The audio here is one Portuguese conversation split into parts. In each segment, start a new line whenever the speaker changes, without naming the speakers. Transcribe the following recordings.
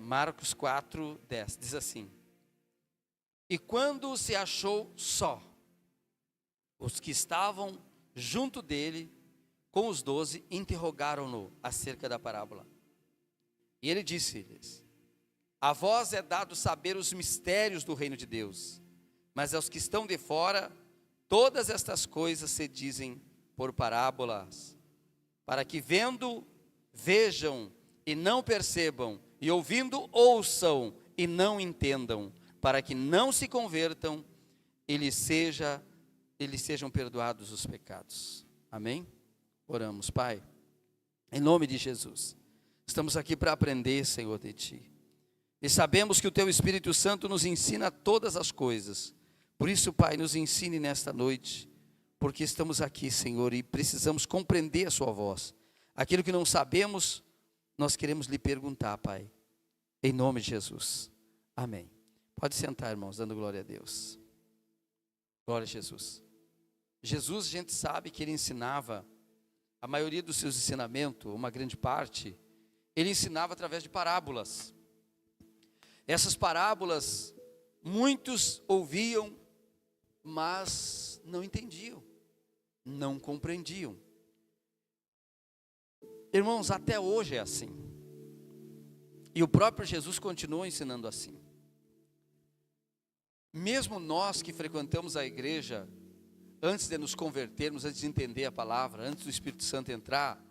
Marcos 4:10, diz assim: e quando se achou só, os que estavam junto dele, com os 12, interrogaram-no acerca da parábola. E ele disse-lhes: a vós é dado saber os mistérios do reino de Deus, mas aos que estão de fora, todas estas coisas se dizem por parábolas, para que vendo, vejam e não percebam, e ouvindo, ouçam e não entendam, para que não se convertam e lhes sejam perdoados os pecados. Amém? Oramos. Pai, em nome de Jesus, estamos aqui para aprender, Senhor, de Ti, e sabemos que o Teu Espírito Santo nos ensina todas as coisas. Por isso, Pai, nos ensine nesta noite, porque estamos aqui, Senhor, e precisamos compreender a Sua voz. Aquilo que não sabemos, nós queremos lhe perguntar, Pai, em nome de Jesus. Amém. Pode sentar, irmãos, dando glória a Deus. Glória a Jesus. Jesus, a gente sabe que ele ensinava, a maioria dos seus ensinamentos, uma grande parte, ele ensinava através de parábolas. Essas parábolas, muitos ouviam, mas não entendiam, não compreendiam. Irmãos, até hoje é assim. E o próprio Jesus continua ensinando assim. Mesmo nós que frequentamos a igreja, antes de nos convertermos, antes de entender a palavra, antes do Espírito Santo entrar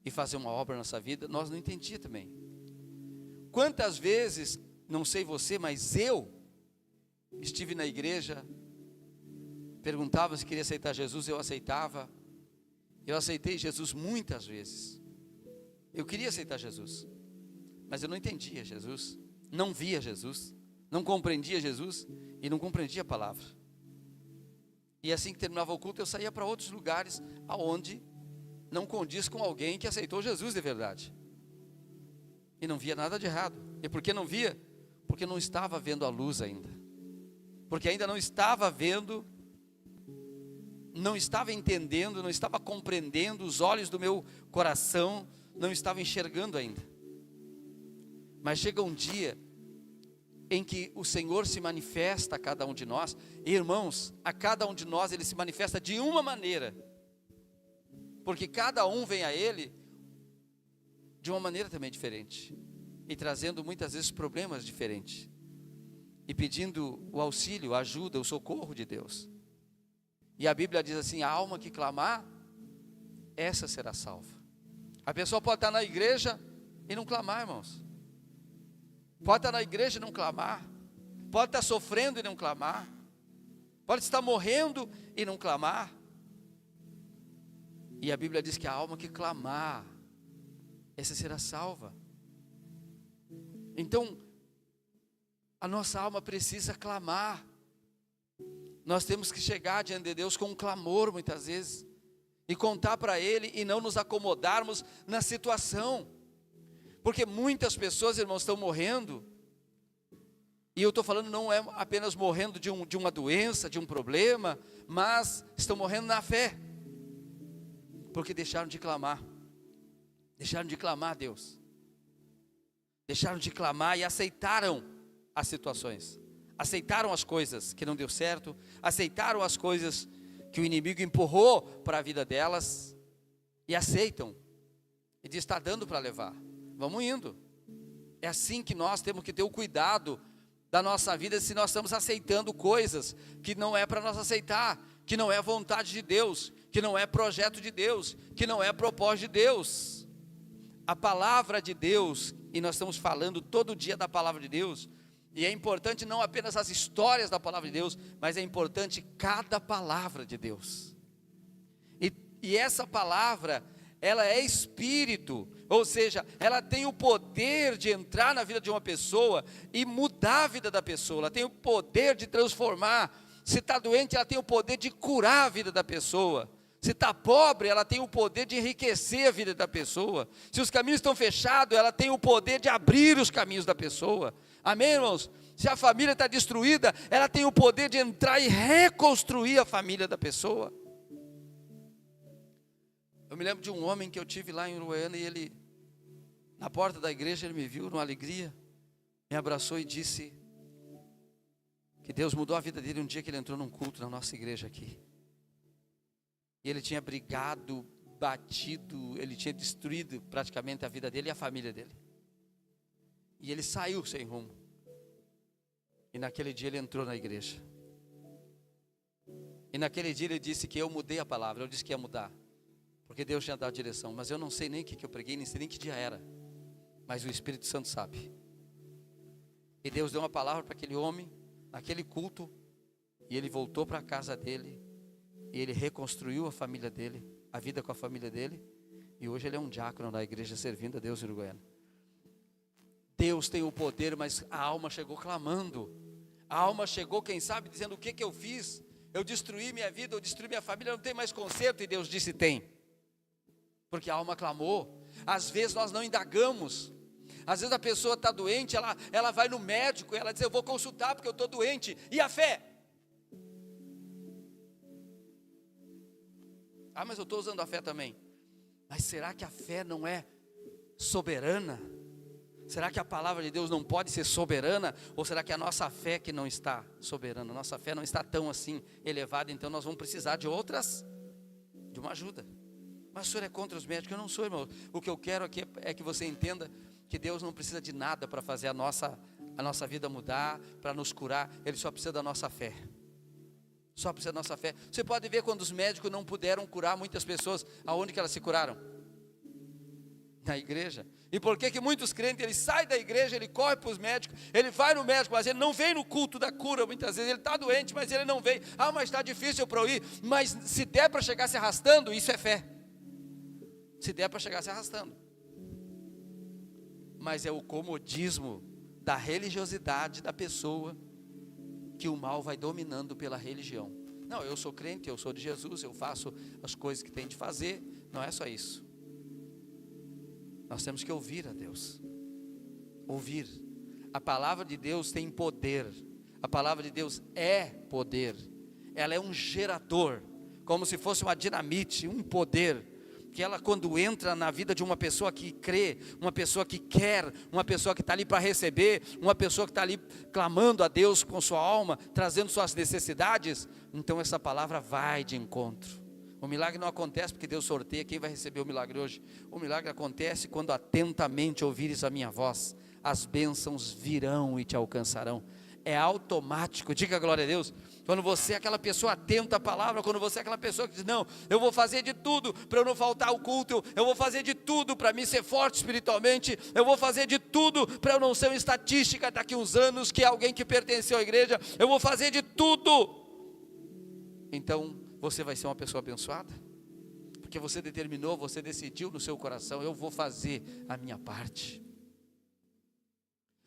e fazer uma obra na nossa vida, nós não entendíamos também. Quantas vezes, não sei você, mas eu estive na igreja, perguntava se queria aceitar Jesus, eu aceitava. Eu aceitei Jesus muitas vezes. Eu queria aceitar Jesus, mas eu não entendia Jesus, não via Jesus, não compreendia Jesus e não compreendia a palavra. E assim que terminava o culto, eu saía para outros lugares aonde não condiz com alguém que aceitou Jesus de verdade. E não via nada de errado. E por que não via? Porque não estava vendo a luz ainda. Porque ainda não estava vendo, não estava entendendo, não estava compreendendo, os olhos do meu coração não estavam enxergando ainda. Mas chega um dia em que o Senhor se manifesta a cada um de nós. E, irmãos, a cada um de nós ele se manifesta de uma maneira, porque cada um vem a ele de uma maneira também diferente, e trazendo muitas vezes problemas diferentes, e pedindo o auxílio, a ajuda, o socorro de Deus. E a Bíblia diz assim: a alma que clamar, essa será salva. A pessoa pode estar na igreja e não clamar, irmãos. Pode estar na igreja e não clamar. Pode estar sofrendo e não clamar. Pode estar morrendo e não clamar. E a Bíblia diz que a alma que clamar, essa será salva. Então, a nossa alma precisa clamar. Nós temos que chegar diante de Deus com um clamor muitas vezes, e contar para Ele, e não nos acomodarmos na situação. Porque muitas pessoas, irmãos, estão morrendo, e eu estou falando não é apenas morrendo de uma doença, de um problema, mas estão morrendo na fé, porque deixaram de clamar a Deus, deixaram de clamar e aceitaram as situações, aceitaram as coisas que não deu certo, aceitaram as coisas que o inimigo empurrou para a vida delas, e aceitam, e diz: está dando para levar, vamos indo. É assim que nós temos que ter o cuidado da nossa vida, se nós estamos aceitando coisas que não é para nós aceitar, que não é vontade de Deus, que não é projeto de Deus, que não é propósito de Deus. A palavra de Deus, e nós estamos falando todo dia da palavra de Deus, e é importante não apenas as histórias da palavra de Deus, mas é importante cada palavra de Deus. E essa palavra, ela é espírito, ou seja, ela tem o poder de entrar na vida de uma pessoa e mudar a vida da pessoa. Ela tem o poder de transformar. Se está doente, ela tem o poder de curar a vida da pessoa. Se está pobre, ela tem o poder de enriquecer a vida da pessoa. Se os caminhos estão fechados, ela tem o poder de abrir os caminhos da pessoa. Amém, irmãos? Se a família está destruída, ela tem o poder de entrar e reconstruir a família da pessoa. Eu me lembro de um homem que eu tive lá em Uruguaiana, e Na porta da igreja ele me viu numa alegria, me abraçou e disse que Deus mudou a vida dele um dia que ele entrou num culto na nossa igreja aqui. E ele tinha brigado, batido, ele tinha destruído praticamente a vida dele e a família dele. E ele saiu sem rumo. E naquele dia ele entrou na igreja. E naquele dia ele disse que eu mudei a palavra, eu disse que ia mudar. Porque Deus tinha dado direção, mas eu não sei nem o que eu preguei, nem sei nem que dia era. Mas o Espírito Santo sabe. E Deus deu uma palavra para aquele homem, naquele culto, e ele voltou para a casa dele, e ele reconstruiu a família dele, a vida com a família dele, e hoje ele é um diácono na igreja servindo a Deus em Uruguaiana. Deus tem o poder, mas a alma chegou clamando. A alma chegou, quem sabe, dizendo: o que eu fiz? Eu destruí minha vida, eu destruí minha família, não tem mais conserto. E Deus disse: tem. Porque a alma clamou. Às vezes nós não indagamos. Às vezes a pessoa está doente, ela vai no médico, ela diz: eu vou consultar porque eu estou doente. E a fé? Ah, mas eu estou usando a fé também. Mas será que a fé não é soberana? Será que a palavra de Deus não pode ser soberana? Ou será que a nossa fé que não está soberana? Nossa fé não está tão assim elevada, então nós vamos precisar de uma ajuda. Mas o senhor é contra os médicos? Eu não sou, irmão. O que eu quero aqui é que você entenda que Deus não precisa de nada para fazer a nossa vida mudar, para nos curar. Ele só precisa da nossa fé. Só precisa da nossa fé. Você pode ver quando os médicos não puderam curar muitas pessoas, aonde que elas se curaram? Na igreja. E por que muitos crentes, ele sai da igreja, ele corre para os médicos, ele vai no médico, mas ele não vem no culto da cura, muitas vezes ele está doente, mas ele não vem. Ah, mas está difícil para eu ir. Mas se der para chegar se arrastando, isso é fé. Se der para chegar se arrastando. Mas é o comodismo da religiosidade da pessoa, que o mal vai dominando pela religião. Não, eu sou crente, eu sou de Jesus, eu faço as coisas que tem de fazer. Não é só isso. Nós temos que ouvir a Deus. Ouvir. A palavra de Deus tem poder. A palavra de Deus é poder. Ela é um gerador, como se fosse uma dinamite, um poder, que ela, quando entra na vida de uma pessoa que crê, uma pessoa que quer, uma pessoa que está ali para receber, uma pessoa que está ali clamando a Deus com sua alma, trazendo suas necessidades, então essa palavra vai de encontro. O milagre não acontece porque Deus sorteia quem vai receber o milagre hoje. O milagre acontece quando atentamente ouvires a minha voz. As bênçãos virão e te alcançarão. É automático, diga glória a Deus. Quando você é aquela pessoa atenta à palavra, quando você é aquela pessoa que diz: não, eu vou fazer de tudo para eu não faltar ao culto, eu vou fazer de tudo para mim ser forte espiritualmente, eu vou fazer de tudo para eu não ser uma estatística daqui uns anos, que é alguém que pertenceu à igreja, eu vou fazer de tudo. Então, você vai ser uma pessoa abençoada, porque você determinou, você decidiu no seu coração: eu vou fazer a minha parte.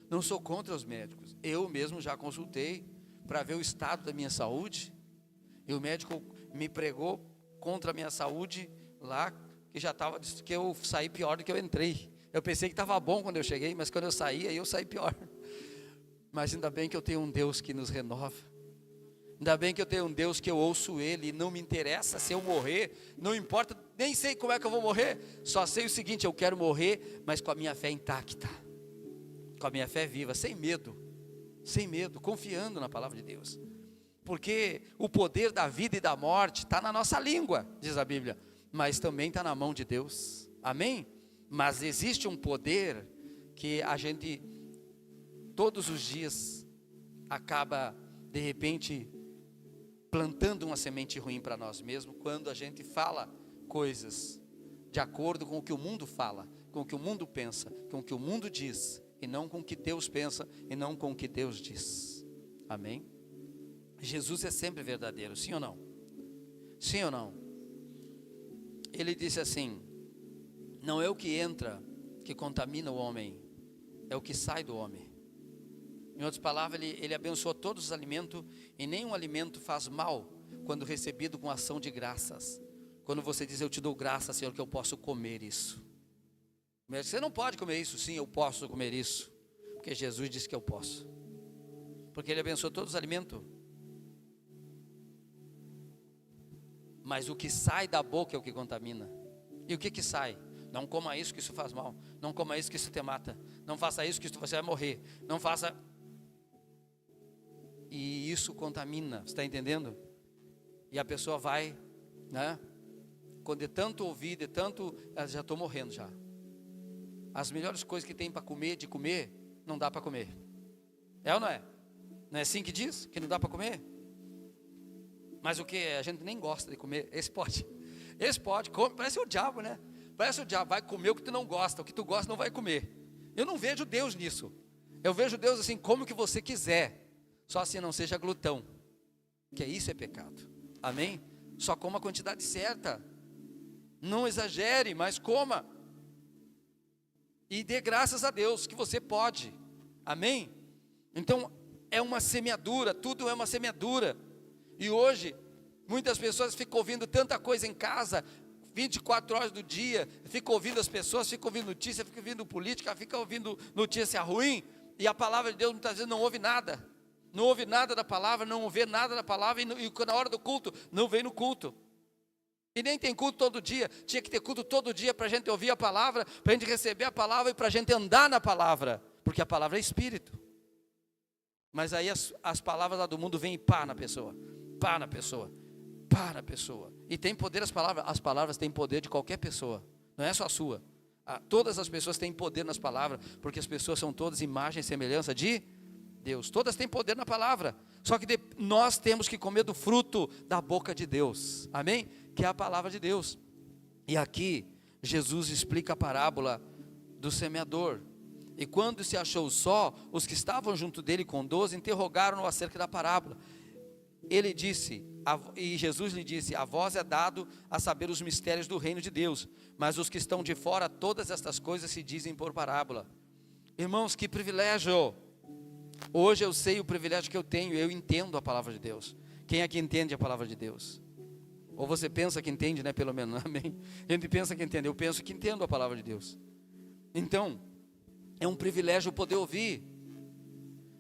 Não sou contra os médicos, eu mesmo já consultei para ver o estado da minha saúde, e o médico me pregou contra a minha saúde lá, que eu saí pior do que eu entrei. Eu pensei que estava bom quando eu cheguei, mas quando eu saí, aí eu saí pior. Mas ainda bem que eu tenho um Deus que nos renova. Ainda bem que eu tenho um Deus que eu ouço Ele, e não me interessa se eu morrer, não importa, nem sei como é que eu vou morrer, só sei o seguinte: eu quero morrer, mas com a minha fé intacta, com a minha fé viva, sem medo, confiando na palavra de Deus, porque o poder da vida e da morte está na nossa língua, diz a Bíblia, mas também está na mão de Deus, amém? Mas existe um poder que a gente, todos os dias, acaba, de repente, plantando uma semente ruim para nós mesmos, quando a gente fala coisas de acordo com o que o mundo fala, com o que o mundo pensa, com o que o mundo diz, e não com o que Deus pensa, e não com o que Deus diz, amém? Jesus é sempre verdadeiro, sim ou não? Sim ou não? Ele disse assim: não é o que entra que contamina o homem, é o que sai do homem. Em outras palavras, ele abençoa todos os alimentos, e nenhum alimento faz mal quando recebido com ação de graças. Quando você diz: eu te dou graças, Senhor, que eu posso comer isso. Você não pode comer isso. Sim, eu posso comer isso, porque Jesus disse que eu posso, porque Ele abençoa todos os alimentos. Mas o que sai da boca é o que contamina. E o que sai? Não coma isso que isso faz mal. Não coma isso que isso te mata. Não faça isso que isso você vai morrer. Não faça. E isso contamina, você está entendendo? E a pessoa vai, né? Quando de tanto ouvir, de tanto, já estou morrendo já. As melhores coisas que tem para comer, de comer, não dá para comer. É ou não é? Não é assim que diz? Que não dá para comer? Mas o que? A gente nem gosta de comer. Esse pode. Esse pode, come, parece o diabo, né? Parece o diabo, vai comer o que tu não gosta. O que tu gosta não vai comer. Eu não vejo Deus nisso. Eu vejo Deus assim, come o que você quiser. Só assim não seja glutão. Que isso é pecado. Amém? Só coma a quantidade certa. Não exagere, mas coma. E dê graças a Deus que você pode. Amém? Então, é uma semeadura, tudo é uma semeadura. E hoje, muitas pessoas ficam ouvindo tanta coisa em casa, 24 horas do dia, ficam ouvindo as pessoas, ficam ouvindo notícia, ficam ouvindo política, ficam ouvindo notícia ruim, e a palavra de Deus muitas vezes não ouve nada. Não ouve nada da palavra, não ouve nada da palavra, e na hora do culto, não vem no culto. E nem tem culto todo dia. Tinha que ter culto todo dia para a gente ouvir a palavra, para a gente receber a palavra e para a gente andar na palavra, porque a palavra é espírito. Mas aí as palavras lá do mundo vêm e pá na pessoa, pá na pessoa, pá na pessoa. E tem poder as palavras têm poder de qualquer pessoa, não é só a sua. Todas as pessoas têm poder nas palavras, porque as pessoas são todas imagem e semelhança de Deus. Todas têm poder na palavra, só que nós temos que comer do fruto da boca de Deus, amém? Que é a palavra de Deus. E aqui Jesus explica a parábola do semeador. E quando se achou só, os que estavam junto dele com 12 interrogaram-no acerca da parábola. Ele disse, e Jesus lhe disse: a vós é dado a saber os mistérios do reino de Deus, mas os que estão de fora, todas estas coisas se dizem por parábola. Irmãos, que privilégio! Hoje eu sei o privilégio que eu tenho, eu entendo a palavra de Deus. Quem aqui entende a palavra de Deus? Ou você pensa que entende, né? Pelo menos, amém? A gente pensa que entende, eu penso que entendo a palavra de Deus. Então, é um privilégio poder ouvir.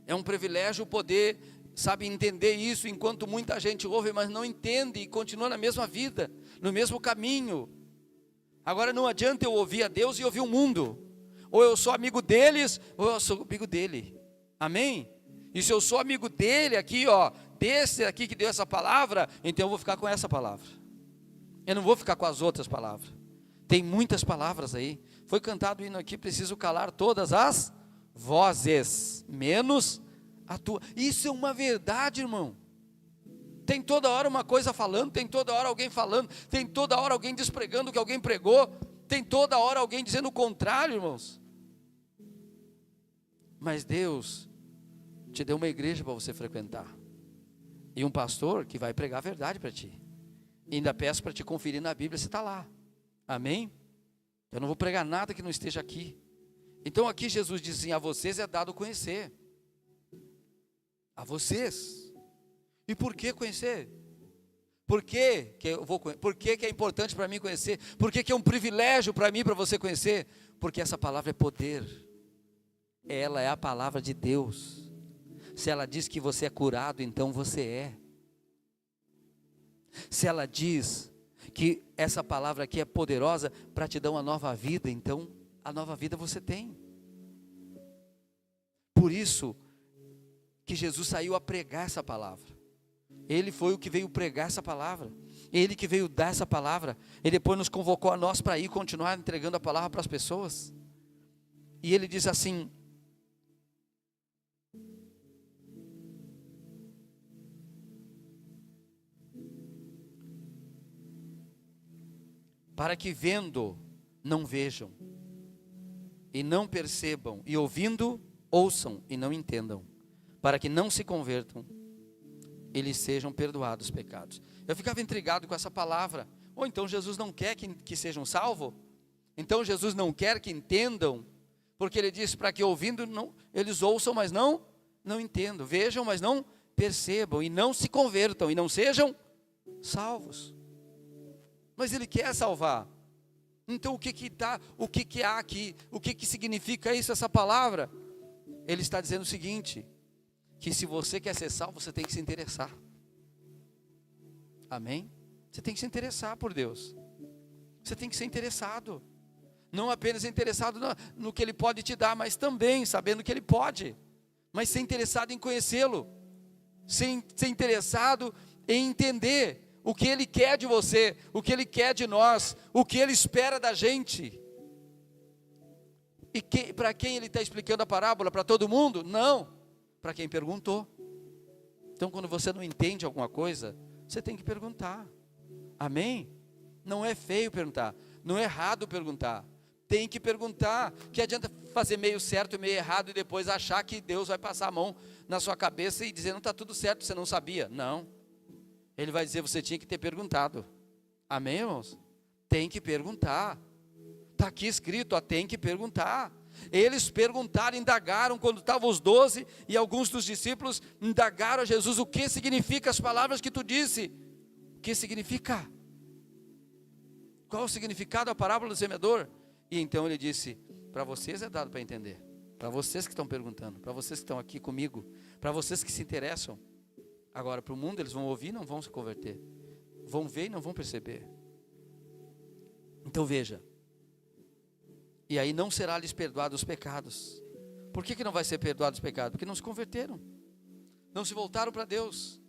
É um privilégio poder, sabe, entender isso, enquanto muita gente ouve, mas não entende e continua na mesma vida, no mesmo caminho. Agora não adianta eu ouvir a Deus e ouvir o mundo. Ou eu sou amigo deles, ou eu sou amigo dele. Amém? E se eu sou amigo dele aqui, ó, desse aqui que deu essa palavra, então eu vou ficar com essa palavra. Eu não vou ficar com as outras palavras. Tem muitas palavras aí. Foi cantado o hino aqui, preciso calar todas as vozes, menos a tua. Isso é uma verdade, irmão. Tem toda hora uma coisa falando, tem toda hora alguém falando, tem toda hora alguém despregando o que alguém pregou, tem toda hora alguém dizendo o contrário, irmãos. Mas Deus te deu uma igreja para você frequentar, e um pastor que vai pregar a verdade para ti. E ainda peço para te conferir na Bíblia se está lá. Amém? Eu não vou pregar nada que não esteja aqui. Então aqui Jesus diz assim: a vocês é dado conhecer. A vocês. E por que conhecer? Por que eu vou conhecer? Por que é importante para mim conhecer? Por que é um privilégio para mim, para você conhecer? Porque essa palavra é poder. Ela é a palavra de Deus. Se ela diz que você é curado, então você é. Se ela diz que essa palavra aqui é poderosa para te dar uma nova vida, então a nova vida você tem. Por isso que Jesus saiu a pregar essa palavra. Ele foi o que veio pregar essa palavra. Ele que veio dar essa palavra. Ele depois nos convocou a nós para ir continuar entregando a palavra para as pessoas. E ele diz assim: para que vendo, não vejam, e não percebam, e ouvindo, ouçam e não entendam, para que não se convertam, e lhes sejam perdoados os pecados. Eu ficava intrigado com essa palavra. Ou então Jesus não quer que sejam salvos? Então Jesus não quer que entendam? Porque ele diz para que ouvindo, não, eles ouçam, mas não entendam, vejam, mas não percebam, e não se convertam, e não sejam salvos. Mas ele quer salvar. Então o que há aqui? O que significa isso, essa palavra? Ele está dizendo o seguinte: que se você quer ser salvo, você tem que se interessar. Amém? Você tem que se interessar por Deus. Você tem que ser interessado. Não apenas interessado no que Ele pode te dar, mas também sabendo que Ele pode. Mas ser interessado em conhecê-lo. Ser interessado em entender o que Ele quer de você, o que Ele quer de nós, o que Ele espera da gente. E para quem Ele está explicando a parábola? Para todo mundo? Não, para quem perguntou. Então quando você não entende alguma coisa, você tem que perguntar. Amém? Não é feio perguntar, não é errado perguntar. Tem que perguntar. Que adianta fazer meio certo e meio errado e depois achar que Deus vai passar a mão na sua cabeça e dizer, não está tudo certo, você não sabia. Não. Ele vai dizer, você tinha que ter perguntado. Amém, irmãos? Tem que perguntar. Está aqui escrito, ó, tem que perguntar. Eles perguntaram, indagaram, quando estavam os 12 e alguns dos discípulos indagaram a Jesus, o que significa as palavras que tu disse? O que significa? Qual o significado da parábola do semeador? E então ele disse, para vocês é dado para entender, para vocês que estão perguntando, para vocês que estão aqui comigo, para vocês que se interessam. Agora para o mundo eles vão ouvir e não vão se converter, vão ver e não vão perceber. Então veja, e aí não será lhes perdoado os pecados. Por que não vai ser perdoado os pecados? Porque não se converteram, não se voltaram para Deus.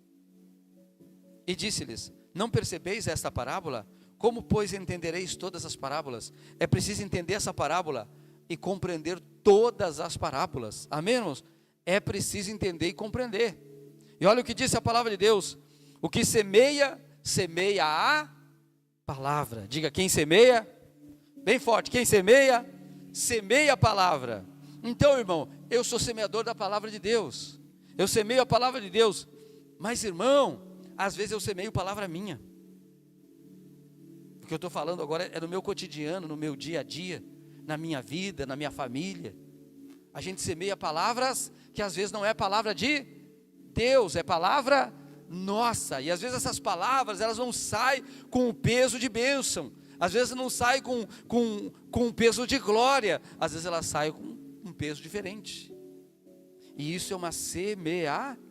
E disse-lhes, não percebeis esta parábola? Como, pois, entendereis todas as parábolas? É preciso entender essa parábola e compreender todas as parábolas. Amém, irmãos? É preciso entender e compreender. E olha o que disse a palavra de Deus. O que semeia, semeia a palavra. Diga, quem semeia, bem forte, quem semeia, semeia a palavra. Então, irmão, eu sou semeador da palavra de Deus. Eu semeio a palavra de Deus. Mas, irmão, às vezes eu semeio palavra minha. O que eu estou falando agora é no meu cotidiano, no meu dia a dia, na minha vida, na minha família. A gente semeia palavras que às vezes não é palavra de Deus, é palavra nossa. E às vezes essas palavras, elas não saem com o peso de bênção. Às vezes não saem com um peso de glória. Às vezes elas saem com um peso diferente. E isso é uma semeadura.